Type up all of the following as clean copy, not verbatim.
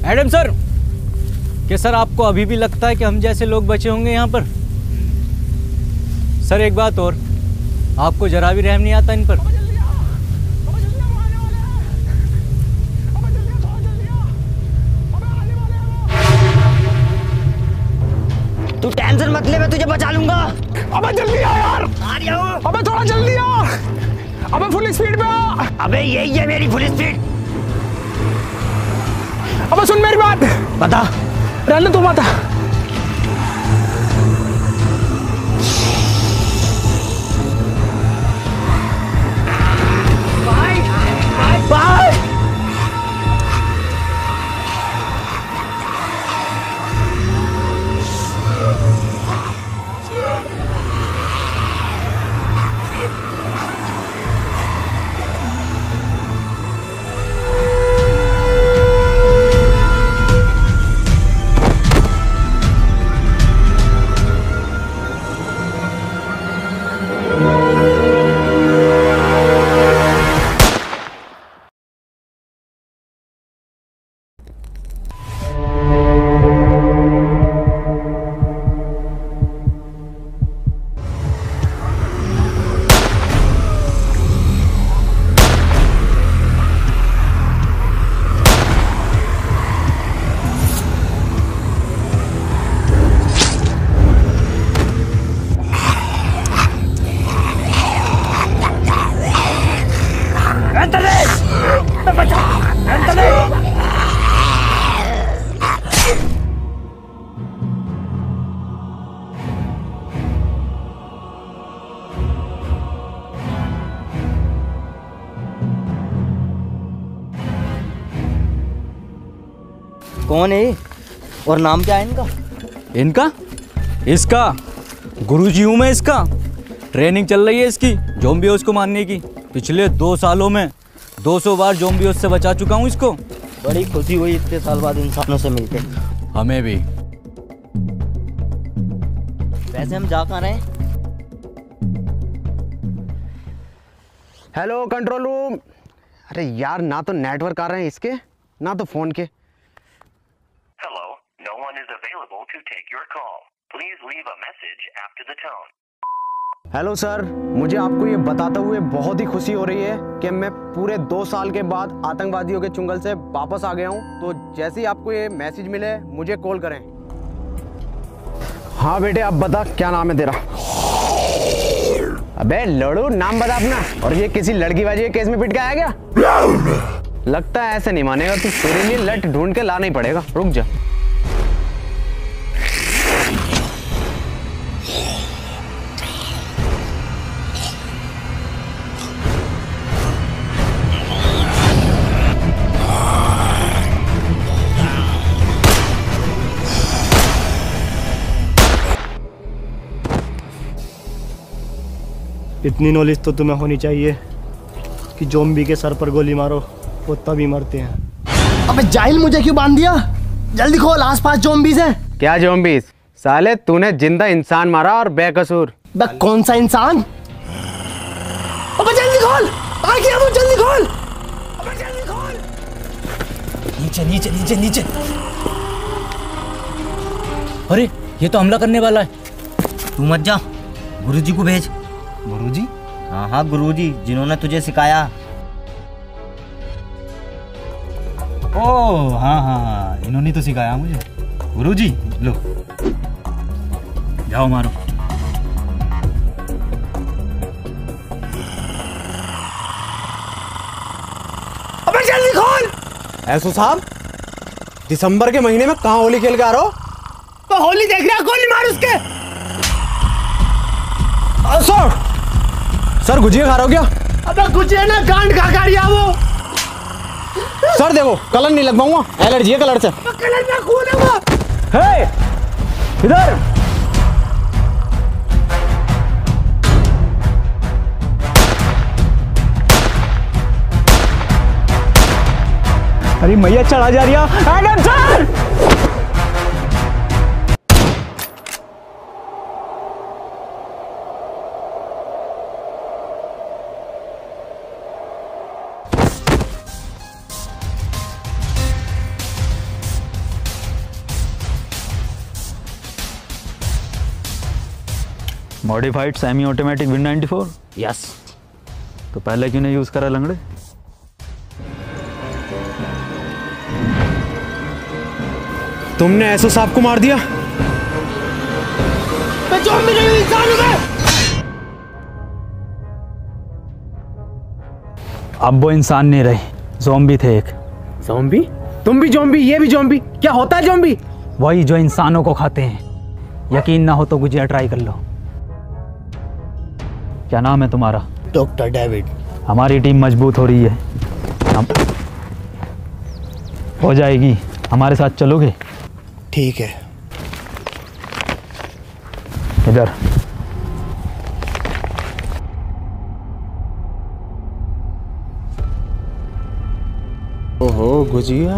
Adam sir, क्या sir आपको अभी भी लगता है कि हम जैसे लोग बचे होंगे यहाँ पर? सर एक बात और, आपको जरा भी रहम नहीं आता इन पर? तू टेंशन मत ले, मैं तुझे बचा लूंगा। अबे जल्दी आ यार। आ रहा हूँ। अबे थोड़ा जल्दी आ। अबे फुल स्पीड पे आ। अबे यही है मेरी फुल स्पीड। अबे सुन मेरी बात। बता। रहने तू बता। बाय। कौन है और नाम क्या है इनका? इनका? इसका गुरुजी हूँ मैं। इसका ट्रेनिंग चल रही है इसकी ज़ॉम्बियोस को मारने की। पिछले 2 सालों में 200 बार ज़ॉम्बियोस से बचा चुका हूँ इसको। बड़ी खुशी हुई इतने साल बाद इंसानों से मिलके। हमें भी। वैसे हम जा कहाँ रहे हैं? Hello control room. अरे यार, ना तो नेटवर्क आ रहे हैं इसके, ना तो फोन के। Hello, no one is available to take your call. Please leave a message after the tone. Hello sir, मुझे आपको ये बताते हुए बहुत ही खुशी हो रही है कि मैं पूरे 2 साल के बाद आतंकवादियों के चुंगल से वापस आ गया हूँ। तो जैसे ही आपको ये मैसेज मिले मुझे कॉल करें। हाँ बेटे, अब बता क्या नाम है तेरा? अबे लड़ू, नाम बता अपना। और ये किसी लड़कीबाजी के केस में पिट के आया क्या? लगता है ऐसे नहीं मानेगा तू। तेरे लिए लट ढूंढ के लाना ही पड़ेगा। रुक जा। इतनी नॉलेज तो तुम्हें होनी चाहिए कि ज़ॉम्बी के सर पर गोली मारो वो तभी मरते हैं। अबे जाहिल, मुझे क्यों बांध दिया? जल्दी खोल, आसपास ज़ॉम्बीज़ हैं। क्या ज़ॉम्बीज़? साले तूने जिंदा इंसान मारा और बेकसूर। बे कौन सा इंसान? अबे जल्दी खोल, आ गया वो, जल्दी खोल। अबे जल्दी खोल। नीचे नीचे नीचे नीचे। अरे ये तो हमला करने वाला है। तू मत जा, गुरुजी को भेज। गुरुजी? हाँ हाँ, गुरुजी जिन्होंने तुझे सिखाया। ओह हाँ हाँ, इन्होंने तो सिखाया मुझे। गुरुजी लो, जाओ मारो। अबे जल्दी खोल। ऐसो साहब, दिसंबर के महीने में कहाँ होली खेल के आ रहे हो? तो होली देख रहा, गोली मार उसके। सर गुजिया खा रहे हो क्या? अबे गुजिया ना, गांड खा रहा वो। सर देखो, कलर नहीं लगवाऊंगा, एलर्जी है कलर से। कलर में खून है वो। हे, इधर। अरे मैया चढ़ा जा रही है। Adam sir! Modified semi automatic win 94। Yes. तो पहले क्यों नहीं यूज़ करा लंगड़े? तुमने एसओ साहब को मार दिया? मैं ज़ॉम्बी नहीं हूँ, इंसान हूँ मैं। अब वो इंसान नहीं रहे, ज़ॉम्बी थे एक। ज़ॉम्बी? तुम भी ज़ॉम्बी, ये भी ज़ॉम्बी? क्या होता है ज़ॉम्बी? वही जो इंसानों को खाते हैं। यकीन ना हो तो गुजिया ट्राई कर लो। क्या नाम है तुम्हारा? Doctor David. हमारी टीम मजबूत हो रही है, हम हो जाएगी। हमारे साथ चलोगे? ठीक है। इधर। ओहो गुजिया,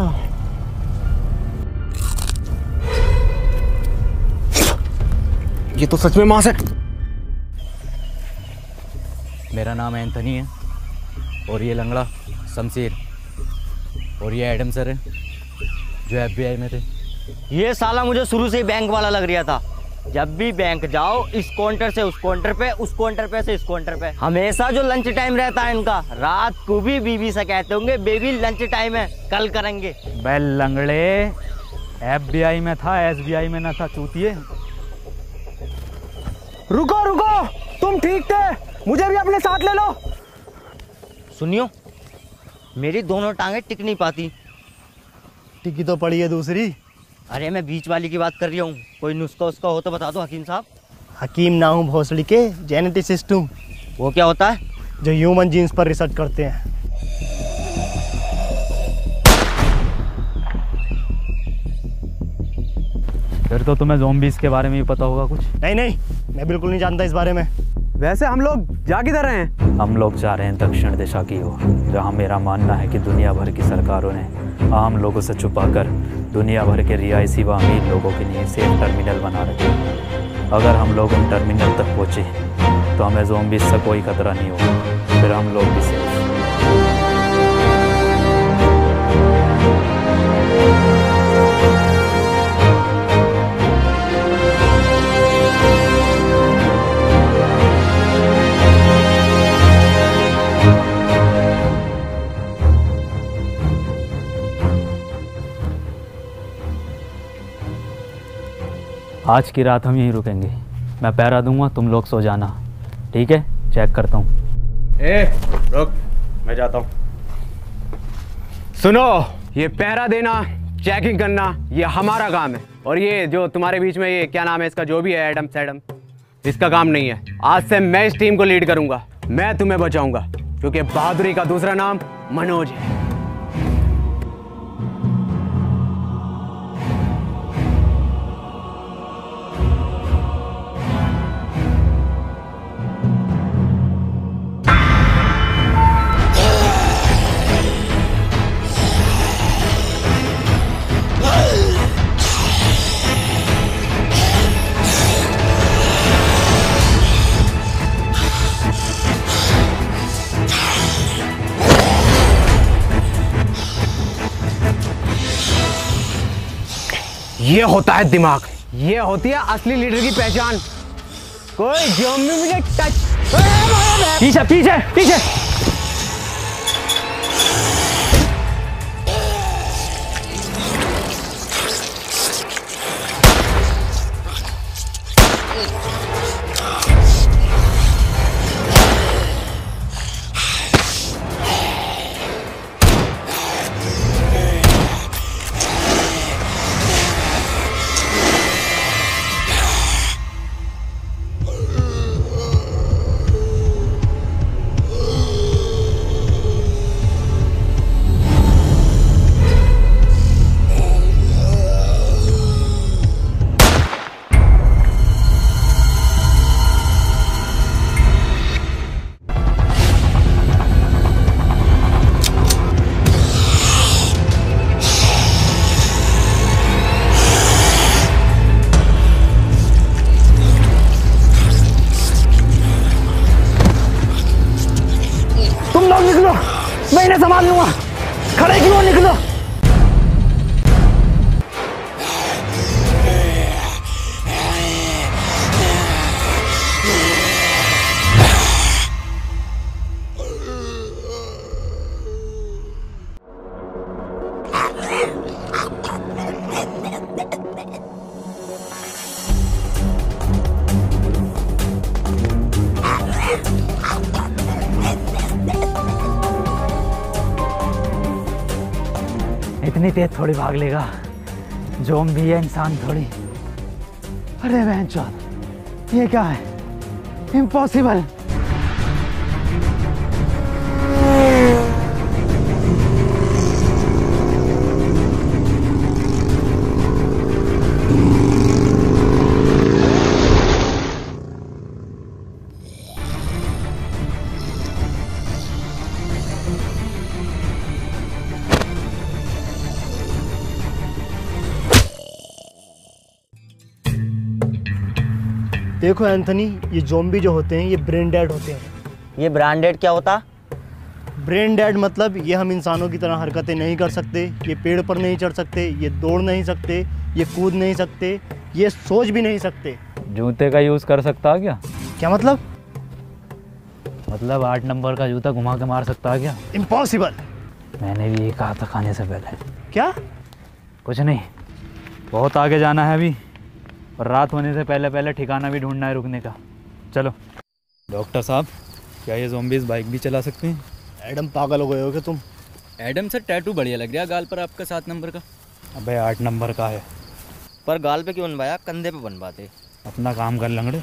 ये तो सच में मांस है। मेरा नाम एंथनी है और ये लंगड़ा शमशीर और ये एडम सर है जो FBI में थे। ये साला मुझे शुरू से ही बैंक वाला लग रहा था। जब भी बैंक जाओ, इस काउंटर से उस काउंटर पे, उस काउंटर पे से इस काउंटर पे, हमेशा जो लंच टाइम रहता है इनका, रात को भी बीवी से कहते होंगे बेबी लंच टाइम है, कल करेंगे। बे लंगड़े, FBI में था, SBI में ना था चूतिए। रुको रुको, तुम ठीक थे, मुझे भी अपने साथ ले लो। सुनियो, मेरी दोनों टांगे टिक नहीं पाती। टिकी तो पड़ी है दूसरी। अरे मैं बीच वाली की बात कर रही हूँ। कोई नुस्खा उसका हो तो बता दो हकीम साहब। हकीम ना हूँ, भोसड़ी के जेनेटिसिस्ट हूँ, वो क्या होता है? जो ह्यूमन जीन्स पर रिसर्च करते हैं। फिर तो तुम्हें ज़ॉम्बीज़ के बारे में भी पता होगा कुछ। नहीं नहीं, मैं बिल्कुल नहीं जानता इस बारे में। वैसे हम लोग जा किधर रहे हैं? हम लोग जा रहे हैं दक्षिण दिशा की ओर, जहाँ मेरा मानना है कि दुनिया भर की सरकारों ने आम लोगों से छुपाकर दुनिया भर के रिहायशी व अमीर लोगों के लिए सेफ टर्मिनल बना रखे हैं। अगर हम लोग उन टर्मिनल तक पहुँचे तो हमें ज़ॉम्बीज़ से कोई खतरा नहीं होगा, फिर हम लोग भी सेफ। आज की रात हम यहीं रुकेंगे। मैं पहरा दूंगा, तुम लोग सो जाना, ठीक है? चेक करता हूँ। ए रुक, मैं जाता हूँ। सुनो, ये पहरा देना, चेकिंग करना, ये हमारा काम है। और ये जो तुम्हारे बीच में ये क्या नाम है इसका, जो भी है एडम सैडम, इसका काम नहीं है। आज से मैं इस टीम को लीड करूंगा, मैं तुम्हें बचाऊंगा, क्योंकि बहादुरी का दूसरा नाम मनोज है। ये होता है दिमाग, ये होती है असली लीडर की पहचान। कोई ज़ॉम्बी मुझे टच। पीछे पीछे पीछे। मैं इन्हें संभाल लूंगा। खड़े क्यों निकलो? इतनी तेज थोड़ी भाग लेगा, ज़ॉम्बी है इंसान थोड़ी। अरे बहनचोद, ये क्या है? इम्पॉसिबल। देखो एंथनी, ये ज़ॉम्बी जो होते हैं ये ब्रेन डेड होते हैं। ये ब्रांडेड क्या होता? ब्रेन डेड मतलब ये हम इंसानों की तरह हरकतें नहीं कर सकते, ये पेड़ पर नहीं चढ़ सकते, ये दौड़ नहीं सकते, ये कूद नहीं सकते, ये सोच भी नहीं सकते। जूते का यूज़ कर सकता है क्या? क्या मतलब? मतलब 8 नंबर का जूता घुमा के मार सकता है क्या? इम्पॉसिबल। मैंने भी ये कहा था खाने से पहले। क्या? कुछ नहीं, बहुत आगे जाना है अभी, और रात होने से पहले पहले ठिकाना भी ढूंढना है रुकने का। चलो। डॉक्टर साहब, क्या ये ज़ॉम्बीज़ बाइक भी चला सकते हैं? एडम, पागल हो गए हो क्या तुम? एडम सर, टैटू बढ़िया लग रहा है गाल पर आपका 7 नंबर का। अबे 8 नंबर का है। पर गाल पे क्यों बनवाया, कंधे पे बनवाते। अपना काम कर लंगड़े।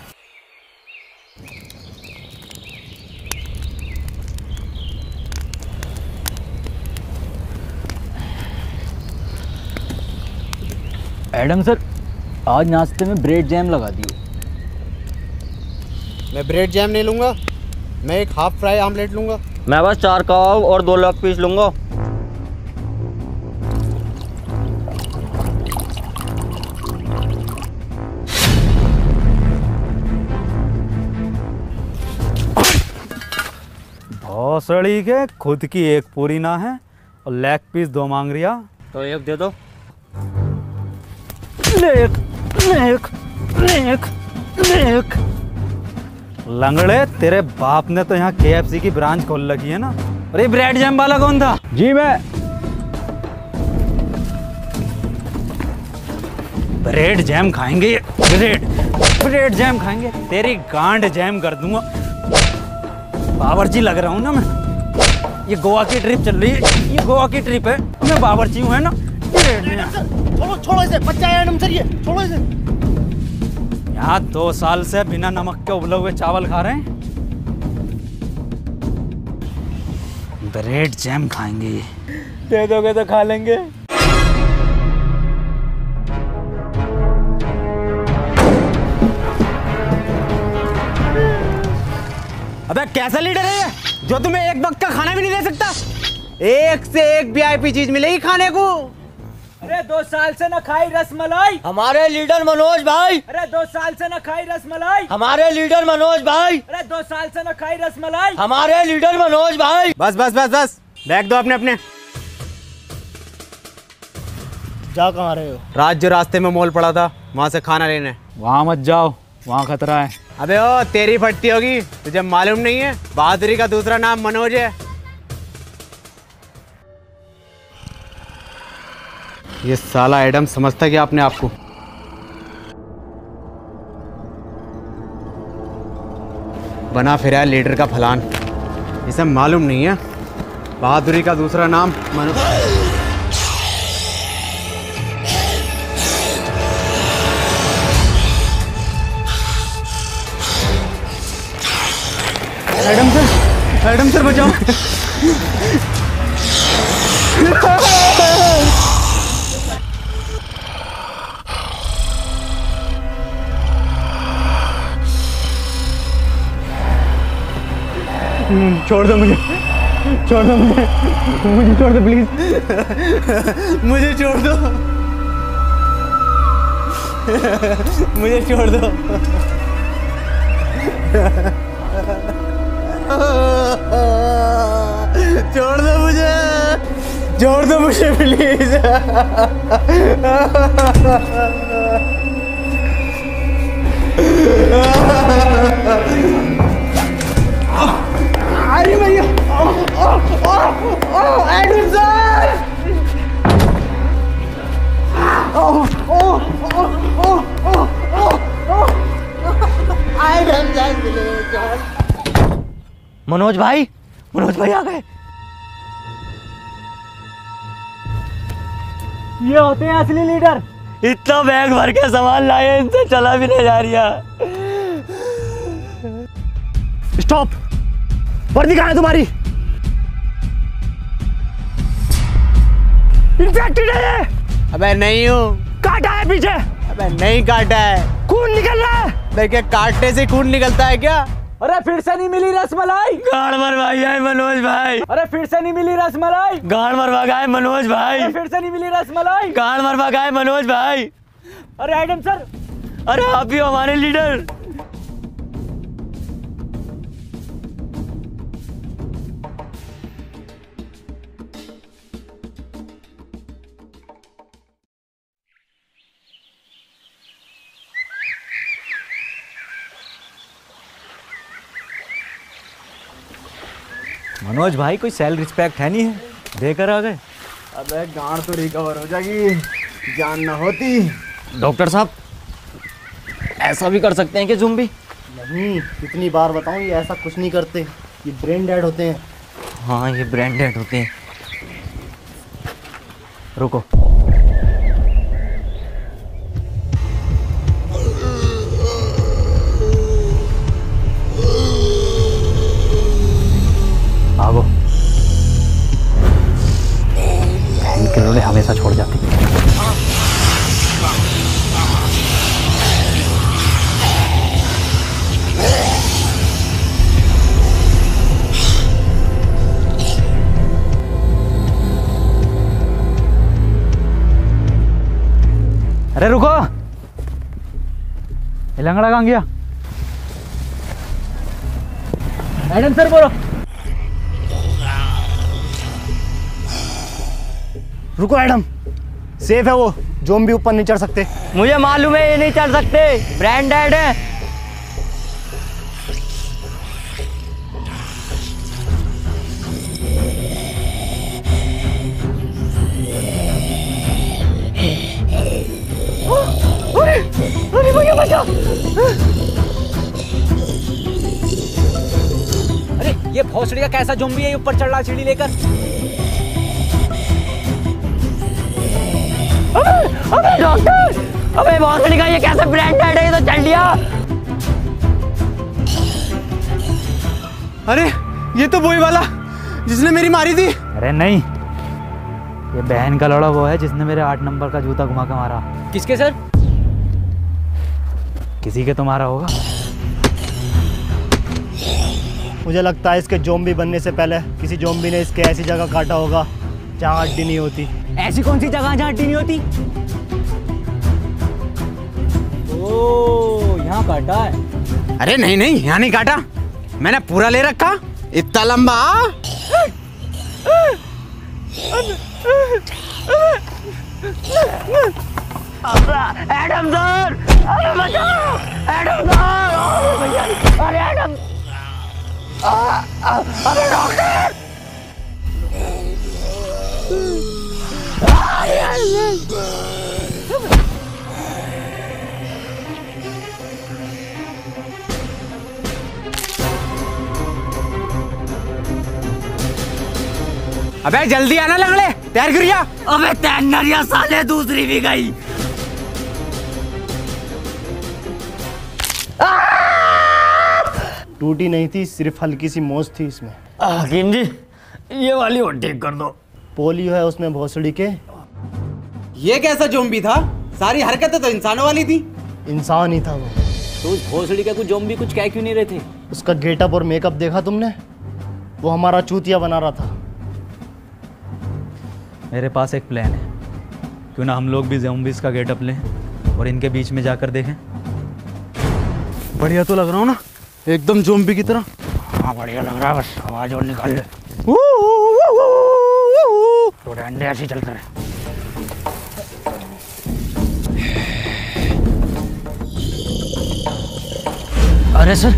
एडम सर, आज नाश्ते में ब्रेड जैम लगा दिए। मैं ब्रेड जैम नहीं लूँगा, मैं एक हाफ फ्राई आमलेट लूँगा। मैं बस 4 कबाब और 2 लेग पीस लूंगा। भौसड़ी के खुद की एक पूरी ना है और लेग पीस 2 मांग रिया। तो एक दे दो। नेक लंगड़े, तेरे बाप ने तो यहाँ KFC की ब्रांच खोल रखी है ना। अरे ब्रेड जैम वाला कौन था? जी मैं। ब्रेड जैम खाएंगे? ब्रेड जैम खाएंगे? तेरी गांड जैम कर दूंगा। बावर्ची लग रहा हूँ ना मैं। ये गोवा की ट्रिप चल रही है, ये गोवा की ट्रिप है, मैं बावर्ची हूँ है ना। छोड़ो इसे, बच्चा है एडम सर ये, छोड़ो इसे। यहाँ 2 साल से बिना नमक के उबले हुए चावल खा रहे हैं। ब्रेड जैम खाएंगे? दे दोगे तो खा लेंगे। अबे कैसा लीडर है ये, जो तुम्हें एक वक्त का खाना भी नहीं दे सकता? एक से एक VIP चीज मिलेगी खाने को। अरे 2 साल से न खाई रसमलाई। हमारे लीडर मनोज भाई। अरे 2 साल से न खाई रसमलाई। हमारे लीडर मनोज भाई। अरे 2 साल से न खाई रसमलाई। हमारे लीडर मनोज भाई। बस बस बस बस, बैग दो अपने अपने। जा कहाँ रहे हो? रात जो रास्ते में मॉल पड़ा था, वहाँ से खाना लेने। वहाँ मत जाओ, वहाँ खतरा है। अबे ओ, तेरी फटती होगी, तुझे मालूम नहीं है? बहादुरी का दूसरा नाम मनोज है। ये साला एडम समझता क्या अपने आप को? बना फिरा है लीडर का फलान, इसे मालूम नहीं है बहादुरी का दूसरा नाम मनोज। एडम सर बचाओ। छोड़ दो मुझे, छोड़ दो मुझे, मुझे छोड़ दो प्लीज, मुझे छोड़ दो, मुझे छोड़ दो। छोड़ दो मुझे, छोड़ दो मुझे प्लीज। अरे भैया, एडम सर, मनोज भाई, मनोज भाई आ गए। ये होते हैं असली लीडर। इतना बैग भर के सामान लाए, इनसे चला भी नहीं जा रहा। स्टॉप। वर्दी कहाँ है तुम्हारी? इन्फेक्टेड है ये। अबे नहीं हूँ। काटा है पीछे? अबे नहीं काटा है। खून निकल रहा है। देखिए काटने से खून निकलता है क्या? अरे फिर से नहीं मिली रसमलाई। गाड़ मरवाई है मनोज भाई। अरे फिर से नहीं मिली रसमलाई। गाड़ मरवा गए मनोज भाई। अरे फिर से नहीं मिली रसमलाई। गाड़ मरवा गए मनोज भाई। अरे एडम सर। अरे आप ही हमारे लीडर। मनोज भाई कोई सेल रिस्पेक्ट है नहीं है, देकर आ गए। अबे गांड तो रिकवर हो जाएगी, जान न होती। डॉक्टर साहब ऐसा भी कर सकते हैं कि ज़ुम्बी? नहीं, कितनी बार बताऊं, ये ऐसा कुछ नहीं करते। ये ब्रेन डेड होते हैं। हाँ ये ब्रेन डेड होते हैं। रुको। भागो, इनके रोले हमेशा छोड़ जाती है। अरे रुको, ये लंगड़ा कहाँ गया? एडम सर बोलो। रुको एडम, सेफ है वो, ज़ॉम्बी ऊपर नहीं चढ़ सकते। मुझे मालूम है ये नहीं चढ़ सकते, ब्रेन डेड है। अरे भैया बचा। अरे ये भोसड़ी का कैसा ज़ॉम्बी है, ऊपर चढ़ रहा सीढ़ी लेकर। अबे डॉक्टर, अबे भोसड़ी का ये कैसे ब्रेन डेड है, ये तो चल लिया। अरे ये तो वही वाला जिसने मेरी मारी थी। अरे नहीं, ये बहन का लड़ा वो है जिसने मेरे 8 नंबर का जूता घुमा के मारा। किसके सर? किसी के तो मारा होगा। मुझे लगता है इसके ज़ॉम्बी बनने से पहले किसी ज़ॉम्बी ने इसके ऐसी जगह काटा होगा जहाँ हड्डी नहीं होती। ऐसी कौन सी जगह जहाँ हड्डी नहीं होती? ओह, यहाँ काटा है। अरे नहीं नहीं, यहाँ नहीं काटा, मैंने पूरा ले रखा, इतना लंबा। एडम सर, अरे बचाओ, एडम सर, अरे एडम, अरे डॉक्टर। अबे जल्दी आना लंगड़े, तैयार करिया। अबे तैयारियां साले दूसरी भी गई। टूटी नहीं थी, सिर्फ हल्की सी मोच थी इसमें। हकीम जी ये वाली और ठीक कर दो। पोलियो है उसमें भोसड़ी के। ये कैसा ज़ॉम्बी था? सारी हरकतें तो इंसानों वाली थी। इंसान ही था वो। तो उस भोसड़ी का कुछ ज़ॉम्बी कुछ कह क्यों नहीं रहे थे? उसका गेटअप और मेकअप देखा तुमने? वो हमारा चूतिया बना रहा था। मेरे पास एक प्लान है, क्यों ना हम लोग भी ज़ॉम्बीज़ का गेटअप लें और इनके बीच में जाकर देखें। बढ़िया तो लग रहा हूँ ना, एकदम ज़ॉम्बी की तरह। हाँ बढ़िया लग रहा है, बस आवाज और निकाल ले। तो डंडे ऐसे चलते रहे। अरे सर,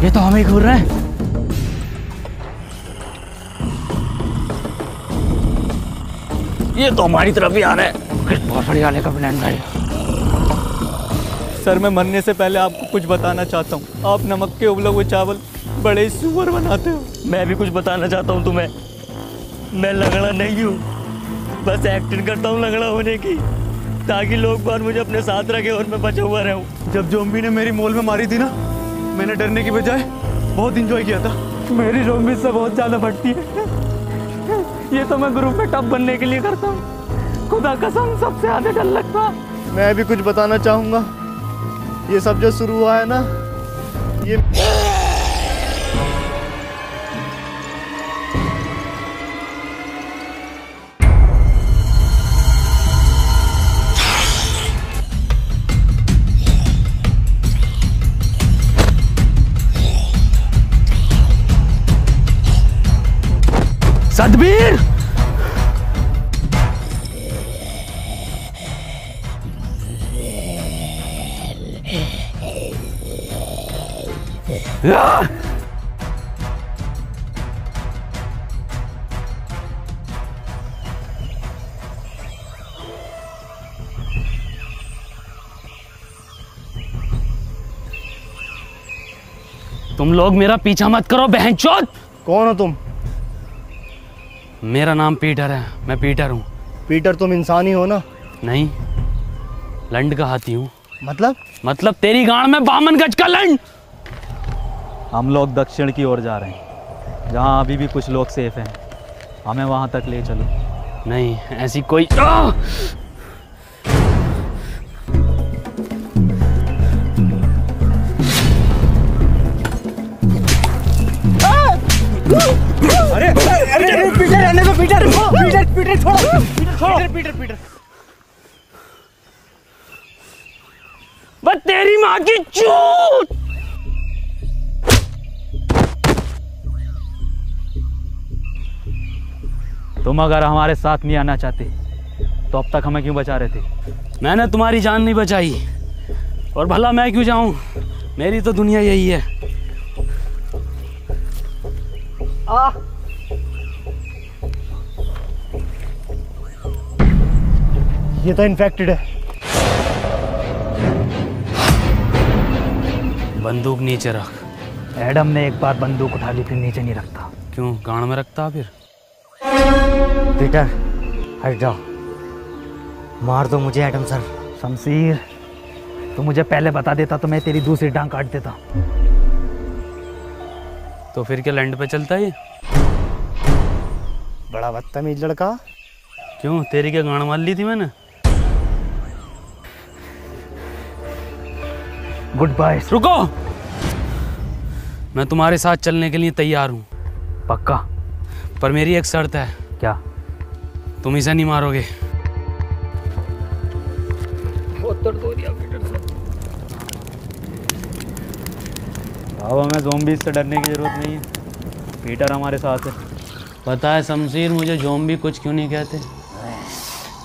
ये तो हमें घूर रहे हैं। ये तो हमारी तरफ ही आ रहा है। किस भोसड़ी वाले का प्लान था? सर मैं मरने से पहले आपको कुछ बताना चाहता हूँ। आप नमक के उबले हुए चावल बड़े ही सुअर बनाते हो। मैं भी कुछ बताना चाहता हूँ तुम्हें, मैं लंगड़ा नहीं हूँ, बस एक्टिंग करता हूँ लंगड़ा होने की, ताकि लोग बार मुझे अपने साथ रखे और मैं बचा हुआ रहूं। जब ज़ॉम्बी ने मेरी मॉल में मारी थी ना, मैंने डरने की बजाय बहुत इंजॉय किया था। मेरी ज़ॉम्बी से बहुत ज्यादा बढ़ती है। ये तो मैं ग्रुप में टॉप बनने के लिए करता हूँ। खुदा कसम सबसे ज्यादा डर लगता है। मैं भी कुछ बताना चाहूँगा। ये सब जो शुरू हुआ है ना, ये सतबीर, तुम लोग मेरा पीछा मत करो बहनचोद। कौन हो तुम? मेरा नाम पीटर है, मैं पीटर हूँ। पीटर तुम इंसान ही हो ना? नहीं, लंड का हाथी हूँ। मतलब तेरी गांड में 52 गज का लंड। हम लोग दक्षिण की ओर जा रहे हैं, जहाँ अभी भी कुछ लोग सेफ हैं। हमें वहाँ तक ले चलो। नहीं, ऐसी कोई अरे पीटर रहने दो, पीटर छोड़ो। बस तेरी माँ की चूत। तुम अगर हमारे साथ नहीं आना चाहते तो अब तक हमें क्यों बचा रहे थे? मैंने तुम्हारी जान नहीं बचाई, और भला मैं क्यों जाऊं? मेरी तो दुनिया यही है। ये तो इन्फेक्टेड है। बंदूक नीचे रख। एडम ने एक बार बंदूक उठा ली, फिर नीचे नहीं रखता। क्यों, गांड में रखता? फिर पीटर हट जाओ, मार दो मुझे एडम सर। शमशीर, तू मुझे पहले बता देता तो मैं तेरी दूसरी टांग काट देता। तो फिर क्या लैंड पे चलता है ये? बड़ा बदतमीज लड़का। क्यों, तेरी क्या गांड मार ली थी मैंने? Goodbye. रुको, मैं तुम्हारे साथ चलने के लिए तैयार हूँ। पक्का? पर मेरी एक शर्त है। क्या? तुम इसे नहीं मारोगे। अब हमें ज़ॉम्बीज़ से डरने की ज़रूरत नहीं है, पीटर हमारे साथ है। पता है शमशीर, मुझे ज़ॉम्बी कुछ क्यों नहीं कहते?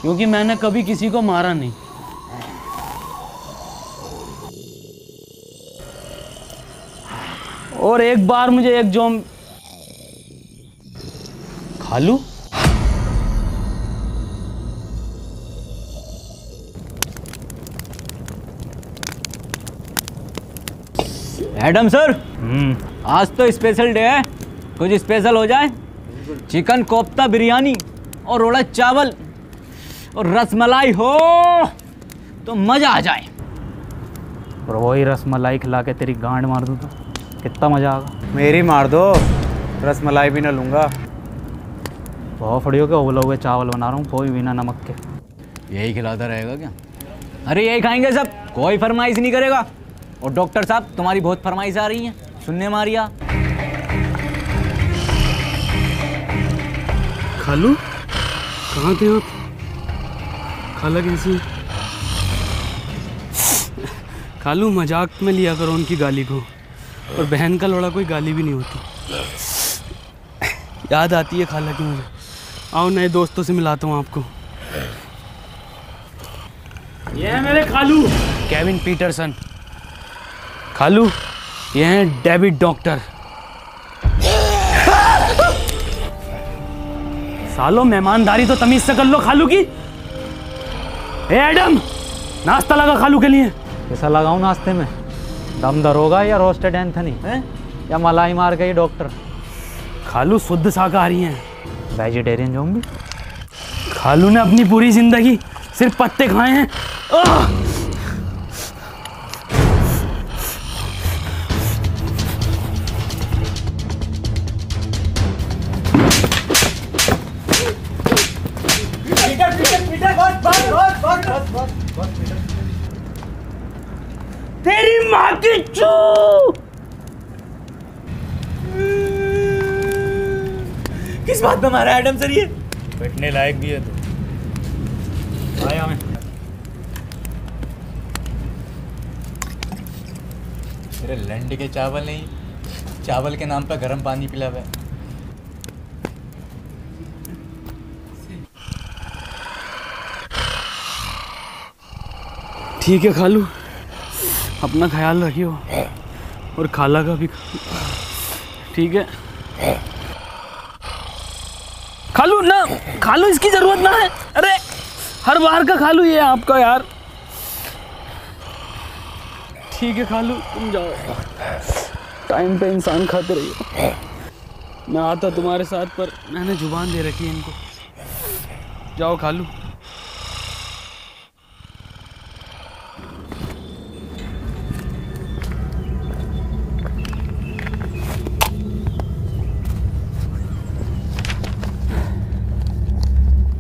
क्योंकि मैंने कभी किसी को मारा नहीं। और एक बार मुझे एक खालू एडम सर, आज तो स्पेशल डे है, कुछ स्पेशल हो जाए। चिकन कोफ्ता बिरयानी और रोड़ा चावल और रसमलाई हो तो मजा आ जाए। और वही रसमलाई खिला के तेरी गांड मार दूँ तो कितना मजा आएगा। मेरी मार दो, रसमलाई भी ना लूँगा। बहुत फड़ियों के उबले हुए चावल बना रहा हूँ, वो भी बिना नमक के। यही खिलाता रहेगा क्या? अरे यही खाएंगे सब, कोई फरमाइश नहीं करेगा। और डॉक्टर साहब, तुम्हारी बहुत फरमाइश आ रही है, सुनने मारिया। खालू, कहाँ थे आप? खाला कैसी? खालू, मजाक में लिया करो उनकी गाली को, और बहन का लोड़ा कोई गाली भी नहीं होती। याद आती है खाला की मुझे। आओ नए दोस्तों से मिलाता हूँ आपको। ये है मेरे खालू केविन पीटरसन। खालू, ये हैं डेविड डॉक्टर। सालो, मेहमानदारी तो तमीज से कर लो खालू की। ए एडम, नाश्ता लगा खालू के लिए। कैसा लगाऊं नाश्ते में? दम दरोगा या रोस्टेड एंथनी या मलाई मार गई डॉक्टर? खालू शुद्ध शाकाहारी हैं। Vegetarian zombie. खालू ने अपनी पूरी जिंदगी सिर्फ पत्ते खाए हैं। तेरी माँ की चू। किस बात पे मारा एडम सर ये? बैठने लायक भी है तो आया मैं। तेरे लंड के चावल नहीं, चावल के नाम पर गर्म पानी पिलावे। ठीक है खालू, अपना ख्याल रखियो और खाला का भी। ठीक है खालू ना, खालू इसकी जरूरत ना है। अरे हर बार का खालू ये आपका यार। ठीक है खालू, तुम जाओ, टाइम पे इंसान खाते रहिए। मैं आता तुम्हारे साथ, पर मैंने जुबान दे रखी है इनको। जाओ खालू।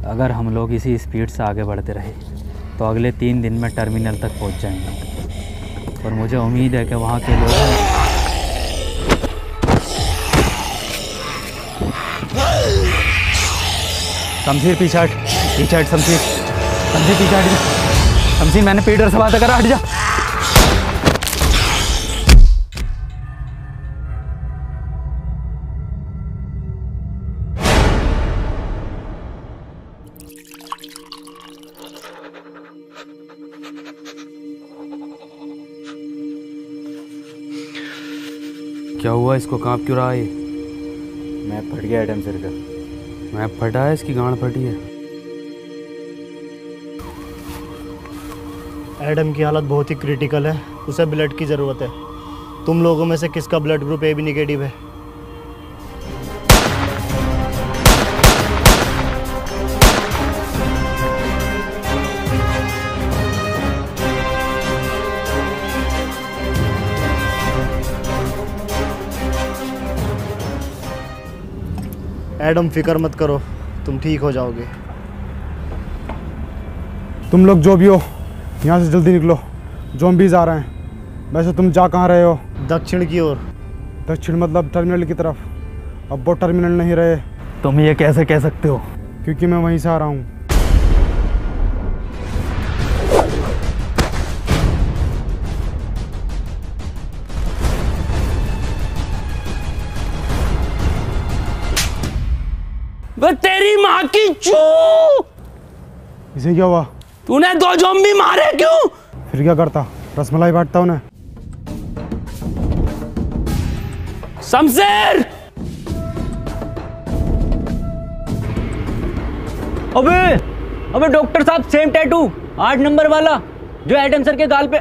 अगर हम लोग इसी स्पीड से आगे बढ़ते रहे तो अगले 3 दिन में टर्मिनल तक पहुंच जाएंगे। और मुझे उम्मीद है कि वहाँ के लोग शमशीर पीछे हट, शमशीर पीछे हट। शमशीर मैंने पीटर से बात करा, हट जा। क्या हुआ, इसको कांप क्यों रहा है? मैं फट गया एडम सर का। मैं फटा है, इसकी गांड फटी है। एडम की हालत बहुत ही क्रिटिकल है, उसे ब्लड की ज़रूरत है। तुम लोगों में से किसका ब्लड ग्रुप AB नेगेटिव है? एडम फिक्र मत करो, तुम ठीक हो जाओगे। तुम लोग जो भी हो यहाँ से जल्दी निकलो, ज़ॉम्बीज़ आ रहे हैं। वैसे तुम जा कहाँ रहे हो? दक्षिण की ओर। दक्षिण मतलब टर्मिनल की तरफ। अब वो टर्मिनल नहीं रहे। तुम ये कैसे कह सकते हो? क्योंकि मैं वहीं से आ रहा हूँ। वो तेरी माँ की चू। इसे क्या हुआ? तूने 2 ज़ॉम्बी मारे क्यों? फिर क्या करता, रसमलाई बांटता उन्हें। शमशेर! अबे डॉक्टर साहब, सेम टैटू 8 नंबर वाला जो एडम सर के गाल पे।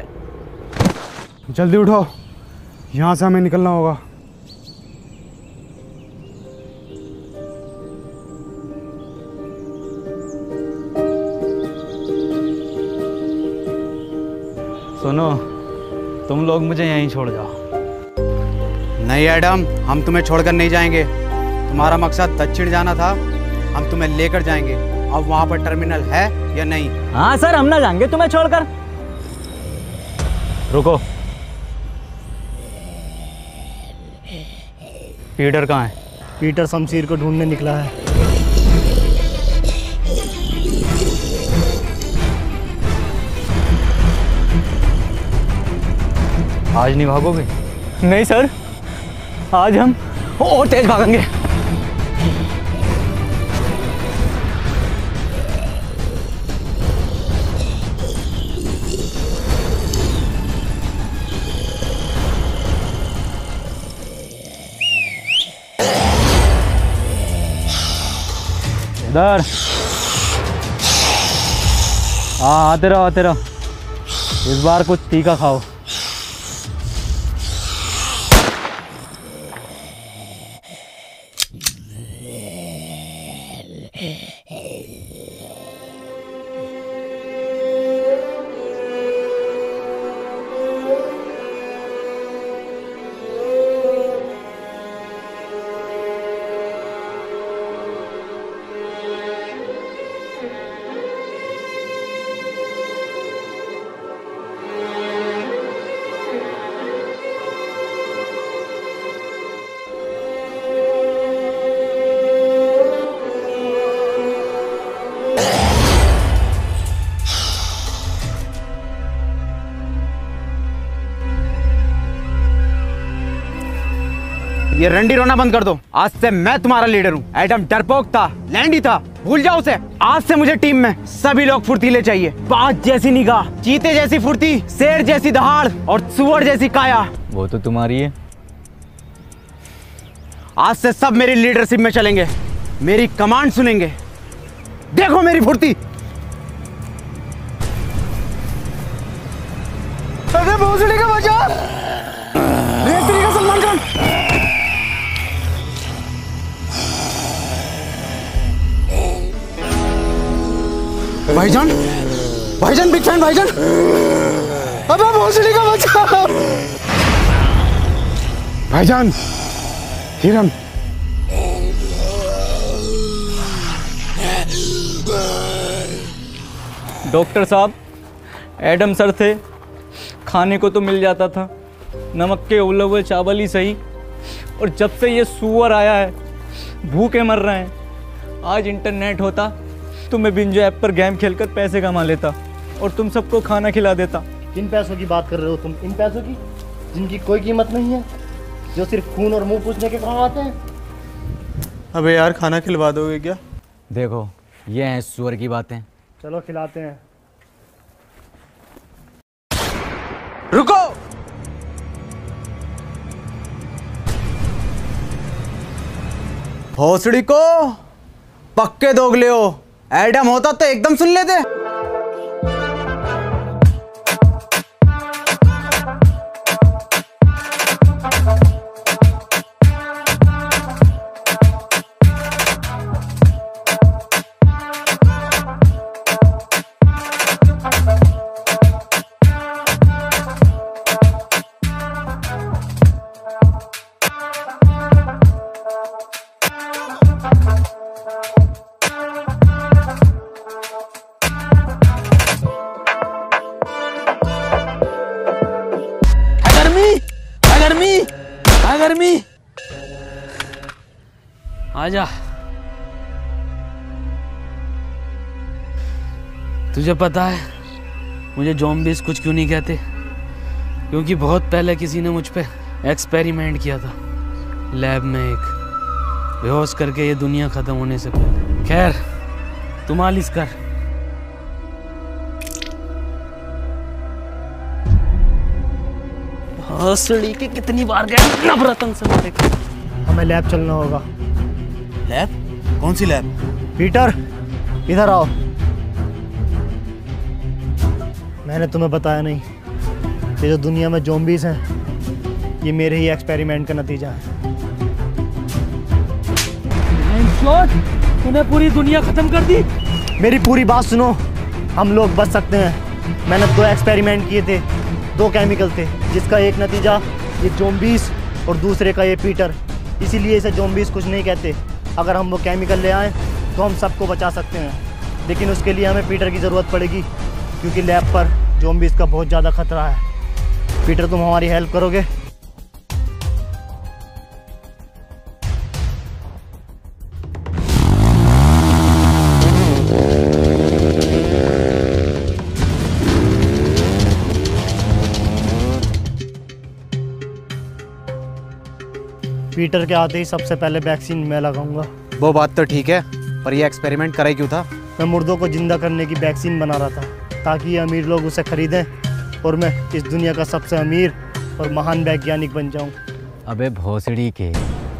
जल्दी उठो, यहाँ से हमें निकलना होगा। सुनो, तुम लोग मुझे यहीं छोड़ जाओ। नहीं एडम, हम तुम्हें छोड़कर नहीं जाएंगे। तुम्हारा मकसद दक्षिण जाना था, हम तुम्हें लेकर जाएंगे। अब वहाँ पर टर्मिनल है या नहीं? हाँ सर, हम ना जाएंगे तुम्हें छोड़कर। रुको, पीटर कहाँ है? पीटर शमशीर को ढूंढने निकला है। आज नहीं भागोगे? नहीं सर, आज हम और तेज भागेंगे। इधर हाँ, आते रहो। इस बार कुछ तीखा खाओ। ये रंडी रोना बंद कर दो। आज से मैं तुम्हारा लीडर हूँ। एडम डरपोक था, लैंडी था, भूल जाओ उसे। आज से मुझे टीम में सभी लोग फुर्तीले चाहिए। बाज जैसी निगाह, चीते जैसी फुर्ती, शेर जैसी दहाड़ और सुअर जैसी काया। वो तो तुम्हारी है। आज से सब मेरी लीडरशिप में चलेंगे, मेरी कमांड सुनेंगे। देखो मेरी फुर्ती। अरे भोसड़ी का बचा, रेतरी का सलमान खान। भाईजान, भाईजान बिग फैन भाईजान। अबे भोसड़ी का बचा। भाईजान, हिरन। डॉक्टर साहब, एडम सर थे, खाने को तो मिल जाता था, नमक के उबले हुए चावल ही सही। और जब से ये सुअर आया है, भूखे मर रहे हैं। आज इंटरनेट होता तो मैं बिंजो ऐप पर गेम खेलकर पैसे कमा लेता और तुम सबको खाना खिला देता। किन पैसों की बात कर रहे हो तुम? इन पैसों की जिनकी कोई कीमत नहीं है, जो सिर्फ खून और मुंह पूछने के काम आते हैं। अबे यार, खाना खिलवा दोगे क्या? देखो, ये हैं सुअर की बातें। चलो खिलाते हैं। रुको। भोसड़ी को पक्के दोगले हो। एडम होता तो एकदम सुन लेते। गर्मी। आजा। तुझे पता है मुझे ज़ॉम्बीज़ कुछ क्यों नहीं कहते? क्योंकि बहुत पहले किसी ने मुझ पे एक्सपेरिमेंट किया था लैब में, एक बेहोश करके ये दुनिया ख़त्म होने से पहले। खैर, तू मालिश कर। हंसड़ी के कितनी बार गए नवरत्न से मेरे को। हमें लैब चलना होगा। लैब? कौन सी लैब? पीटर, इधर आओ। मैंने तुम्हें बताया नहीं, ये जो दुनिया में ज़ॉम्बीज़ हैं, ये मेरे ही एक्सपेरिमेंट का नतीजा है। तूने पूरी दुनिया खत्म कर दी। मेरी पूरी बात सुनो, हम लोग बच सकते हैं। मैंने 2 एक्सपेरिमेंट किए थे, 2 केमिकल थे, जिसका एक नतीजा ये ज़ॉम्बीज़ और दूसरे का ये पीटर। इसीलिए इसे ज़ॉम्बीज़ कुछ नहीं कहते। अगर हम वो केमिकल ले आएँ तो हम सबको बचा सकते हैं, लेकिन उसके लिए हमें पीटर की ज़रूरत पड़ेगी, क्योंकि लैब पर ज़ॉम्बीज़ का बहुत ज़्यादा खतरा है। पीटर, तुम हमारी हेल्प करोगे? पीटर के आते ही सबसे पहले वैक्सीन मैं लगाऊंगा। वो बात तो ठीक है, पर ये एक्सपेरिमेंट करे क्यों था? मैं मुर्दों को जिंदा करने की वैक्सीन बना रहा था, ताकि ये अमीर लोग उसे खरीदें और मैं इस दुनिया का सबसे अमीर और महान वैज्ञानिक बन जाऊं। अबे भोसड़ी के,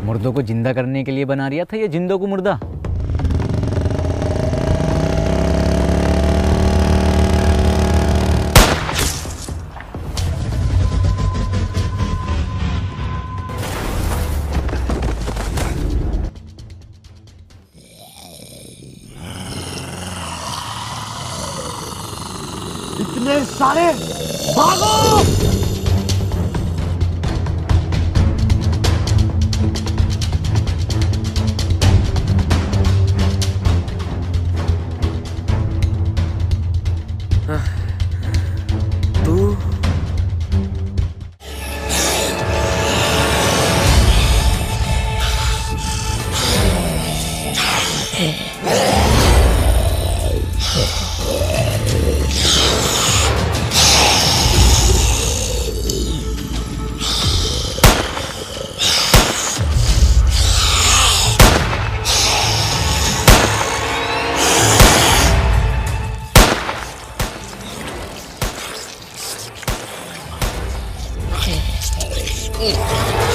मुर्दों को जिंदा करने के लिए बना रिया था या जिंदों को मुर्दा? इतने सारे, भागो! तू है।